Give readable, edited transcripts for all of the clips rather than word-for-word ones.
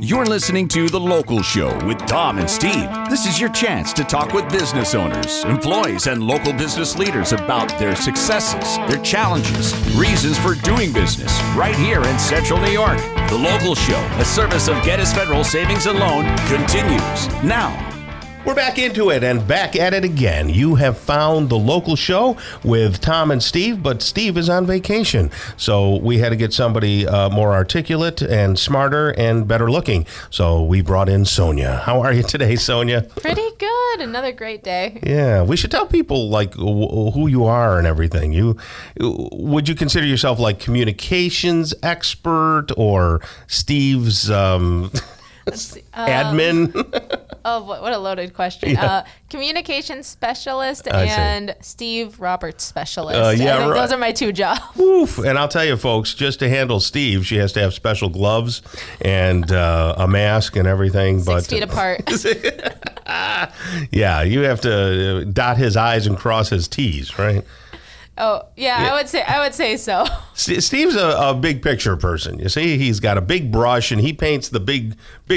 You're listening to The Local Show with Tom and Steve. This is your chance to talk with business owners, employees, and local business leaders about their successes, their challenges, reasons for doing business right here in Central New York. The Local Show, a service of Geddes Federal Savings and Loan, continues now. We're back into it and back at it again. You have found The Local Show with Tom and Steve, but Steve is on vacation. So we had to get somebody more articulate and smarter and better looking. So we brought in Sonia. How are you today, Sonia? Pretty good. Another great day. Yeah, we should tell people like who you are and everything. Would you consider yourself like communications expert or Steve's admin? Oh, what a loaded question. Yeah. Communications specialist and Steve Roberts specialist. Yeah, I think right. Those are my two jobs. Oof. And I'll tell you, folks, just to handle Steve, she has to have special gloves and a mask and everything. 6 feet apart. Yeah, you have to dot his I's and cross his T's, right? Oh, yeah, I would say so. Steve's a big picture person. You see, he's got a big brush and he paints the big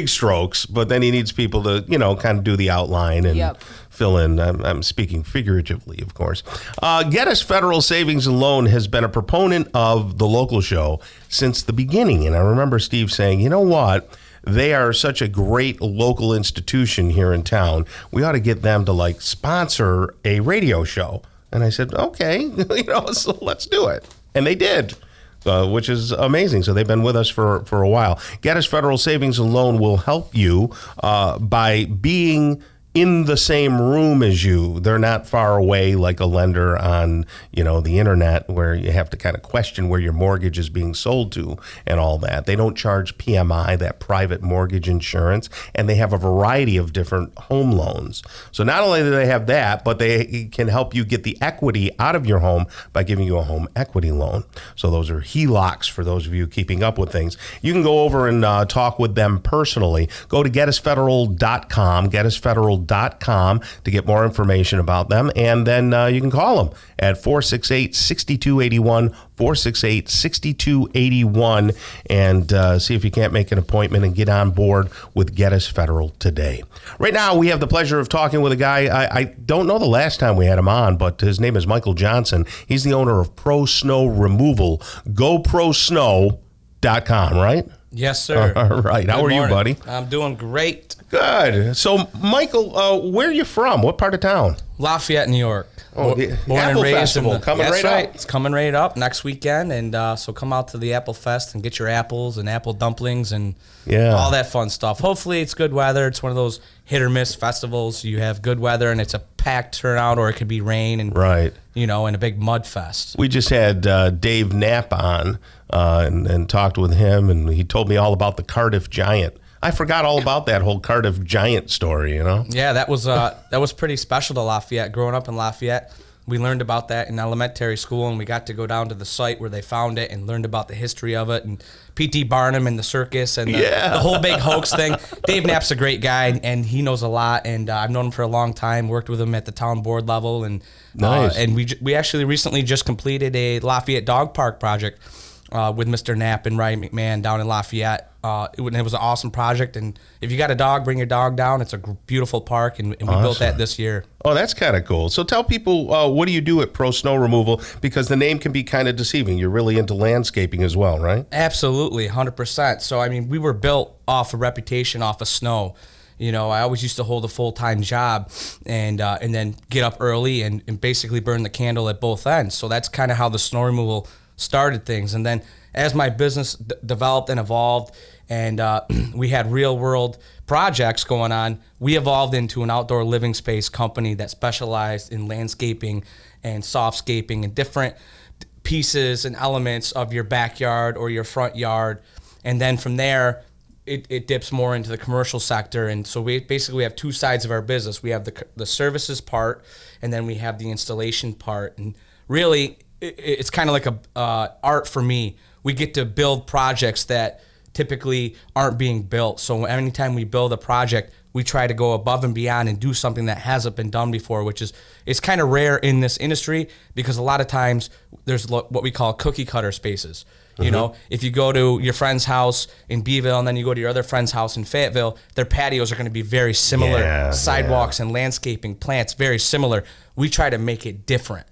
strokes, but then he needs people to, kind of do the outline and fill in. I'm speaking figuratively, of course. Geddes Federal Savings and Loan has been a proponent of The Local Show since the beginning. And I remember Steve saying, you know what? They are such a great local institution here in town. We ought to get them to sponsor a radio show. And I said, okay, so let's do it. And they did, which is amazing. So they've been with us for a while. Geddes Federal Savings and Loan will help you by being in the same room as you. They're not far away like a lender on, the internet where you have to kind of question where your mortgage is being sold to and all that. They don't charge PMI, that private mortgage insurance, and they have a variety of different home loans. So not only do they have that, but they can help you get the equity out of your home by giving you a home equity loan. So those are HELOCs for those of you keeping up with things. You can go over and talk with them personally. Go to GettesFederal.com, GettesFederal.com to get more information about them. And then you can call them at 468-6281, 468-6281, and see if you can't make an appointment and get on board with Geddes Federal today. Right now, we have the pleasure of talking with a guy. I don't know the last time we had him on, but his name is Michael Johnson. He's the owner of Pro Snow Removal, GoProSnow.com, right? Yes, sir. All right. How are you, buddy? I'm doing great. Good. So, Michael, where are you from? What part of town? Lafayette, New York. Oh, the Apple Festival coming right up. It's coming right up next weekend, and so come out to the Apple Fest and get your apples and apple dumplings and all that fun stuff. Hopefully, it's good weather. It's one of those hit or miss festivals. You have good weather, and it's a packed turnout, or it could be rain and and a big mud fest. We just had Dave Knapp on and talked with him, and he told me all about the Cardiff Giant. I forgot all about that whole Cardiff Giant story, Yeah, that was pretty special to Lafayette. Growing up in Lafayette, we learned about that in elementary school, and we got to go down to the site where they found it and learned about the history of it, and P.T. Barnum and the circus and the whole big hoax thing. Dave Knapp's a great guy, and he knows a lot, and I've known him for a long time, worked with him at the town board level, and nice. And we actually recently just completed a Lafayette Dog Park project with Mr. Knapp and Ryan McMahon down in Lafayette. It was an awesome project, and if you got a dog, bring your dog down. It's a beautiful park, and we built that this year. Oh, that's kind of cool. So tell people, what do you do at Pro Snow Removal? Because the name can be kind of deceiving. You're really into landscaping as well, right? Absolutely, 100%. So, we were built off a reputation, off of snow. I always used to hold a full-time job and then get up early and basically burn the candle at both ends. So that's kind of how the snow removal started things. And then as my business developed and evolved and we had real-world projects going on, we evolved into an outdoor living space company that specialized in landscaping and softscaping and different pieces and elements of your backyard or your front yard. And then from there, it dips more into the commercial sector. And so we basically have two sides of our business. We have the services part, and then we have the installation part. And really, it's kind of like a art for me. We get to build projects that typically aren't being built. So anytime we build a project, we try to go above and beyond and do something that hasn't been done before, which is it's kind of rare in this industry because a lot of times there's what we call cookie cutter spaces. You know, if you go to your friend's house in Beeville and then you go to your other friend's house in Fayetteville, their patios are going to be very similar. Sidewalks and landscaping, plants, very similar. We try to make it different.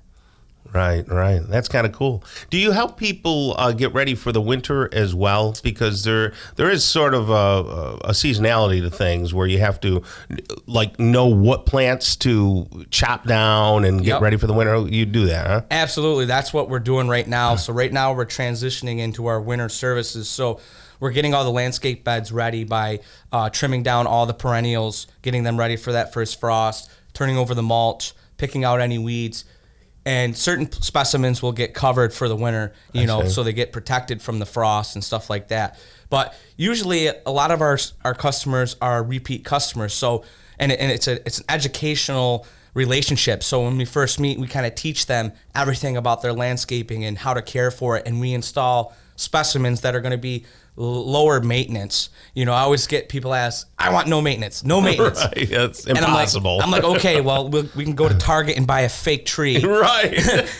Right. That's kind of cool. Do you help people get ready for the winter as well? Because there is sort of a seasonality to things where you have to like know what plants to chop down and get ready for the winter. You do that, huh? Absolutely. That's what we're doing right now. So right now we're transitioning into our winter services. So we're getting all the landscape beds ready by trimming down all the perennials, getting them ready for that first frost, turning over the mulch, picking out any weeds. And certain specimens will get covered for the winter, so they get protected from the frost and stuff like that. But usually a lot of our customers are repeat customers. So, and it's an educational relationship. So when we first meet, we kind of teach them everything about their landscaping and how to care for it. And we install specimens that are going to be lower maintenance. I always get people ask, I want no maintenance. Right, that's impossible. I'm like, okay, well, we can go to Target and buy a fake tree. Right.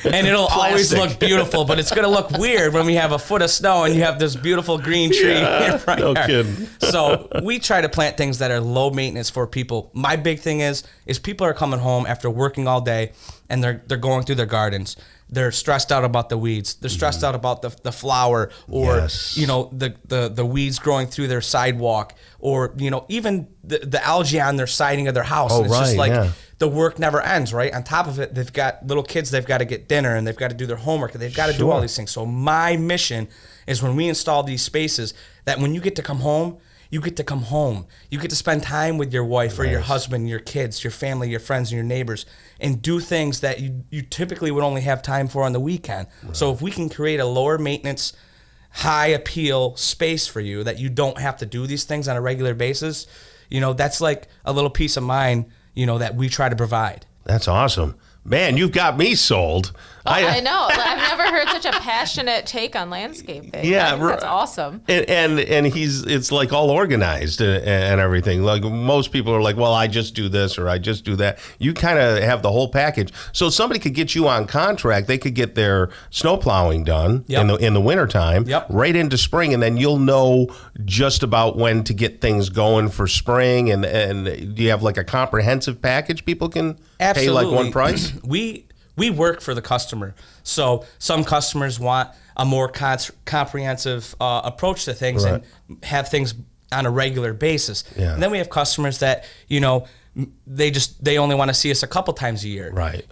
And it'll always look beautiful, but it's going to look weird when we have a foot of snow and you have this beautiful green tree. Right no there. Kidding. So we try to plant things that are low maintenance for people. My big thing is people are coming home after working all day and they're going through their gardens. They're stressed out about the weeds. They're stressed out about the flower or, the weeds growing through their sidewalk or, even the algae on their siding of their house. Oh, and it's just like the work never ends, right? On top of it, they've got little kids, they've got to get dinner and they've got to do their homework and they've got to do all these things. So my mission is when we install these spaces that when you get to come home, you get to come home. You get to spend time with your wife or your husband, your kids, your family, your friends, and your neighbors, and do things that you typically would only have time for on the weekend. Right. So if we can create a lower maintenance, high appeal space for you that you don't have to do these things on a regular basis, that's like a little peace of mind, that we try to provide. That's awesome. Man, you've got me sold. I know. I've never heard such a passionate take on landscaping. Yeah, that's awesome. And it's like all organized and everything. Like most people are like, well, I just do this or I just do that. You kind of have the whole package. So somebody could get you on contract. They could get their snow plowing done in the wintertime, right into spring, and then you'll know just about when to get things going for spring. And do you have like a comprehensive package people can pay like one price? We work for the customer. So some customers want a more comprehensive approach to things and have things on a regular basis. Yeah. And then we have customers that, they only want to see us a couple times a year. Right.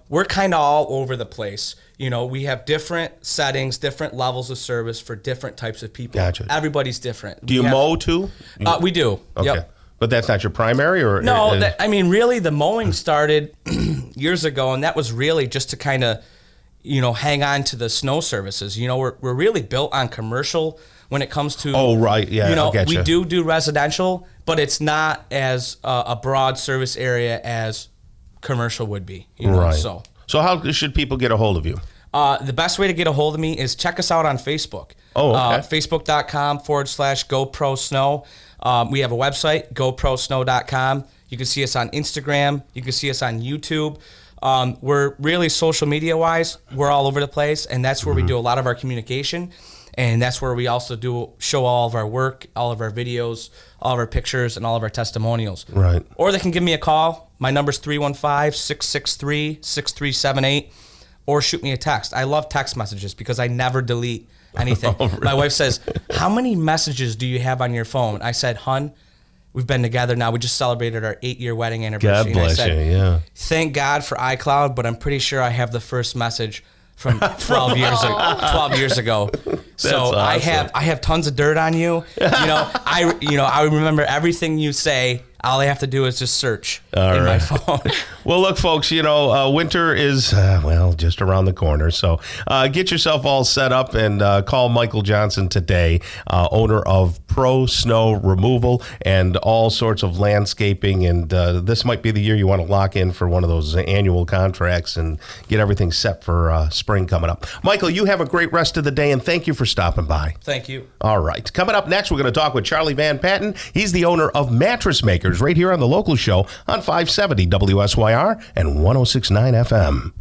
We're kind of all over the place. We have different settings, different levels of service for different types of people. Gotcha. Everybody's different. Do you mow too? We do. Okay. Yep. But that's not your primary, or no? Really, the mowing started years ago, and that was really just to kind of, hang on to the snow services. We're really built on commercial when it comes to. Oh right, yeah. I getcha. We do residential, but it's not as a broad service area as commercial would be. Right. So how should people get a hold of you? The best way to get a hold of me is check us out on Facebook. Oh, okay. Facebook.com/GoProSnow. We have a website, GoProSnow.com. You can see us on Instagram. You can see us on YouTube. We're really social media wise, we're all over the place, and that's where we do a lot of our communication. And that's where we also show all of our work, all of our videos, all of our pictures, and all of our testimonials. Right. Or they can give me a call. My number's 315-663-6378. Or shoot me a text. I love text messages because I never delete anything. Oh, really? My wife says, how many messages do you have on your phone? I said, hun, we've been together now. We just celebrated our 8-year wedding anniversary. God bless you, yeah. Thank God for iCloud, but I'm pretty sure I have the first message from 12 years ago. So awesome. I have tons of dirt on you. I remember everything you say. All I have to do is just search my phone. Well, look, folks, winter is, just around the corner. So get yourself all set up and call Michael Johnson today, owner of Pro Snow Removal and all sorts of landscaping. And this might be the year you want to lock in for one of those annual contracts and get everything set for spring coming up. Michael, you have a great rest of the day, and thank you for stopping by. Thank you. All right. Coming up next, we're going to talk with Charlie Van Patten. He's the owner of Mattress Makers right here on the local show on 570 WSYR and 106.9 FM.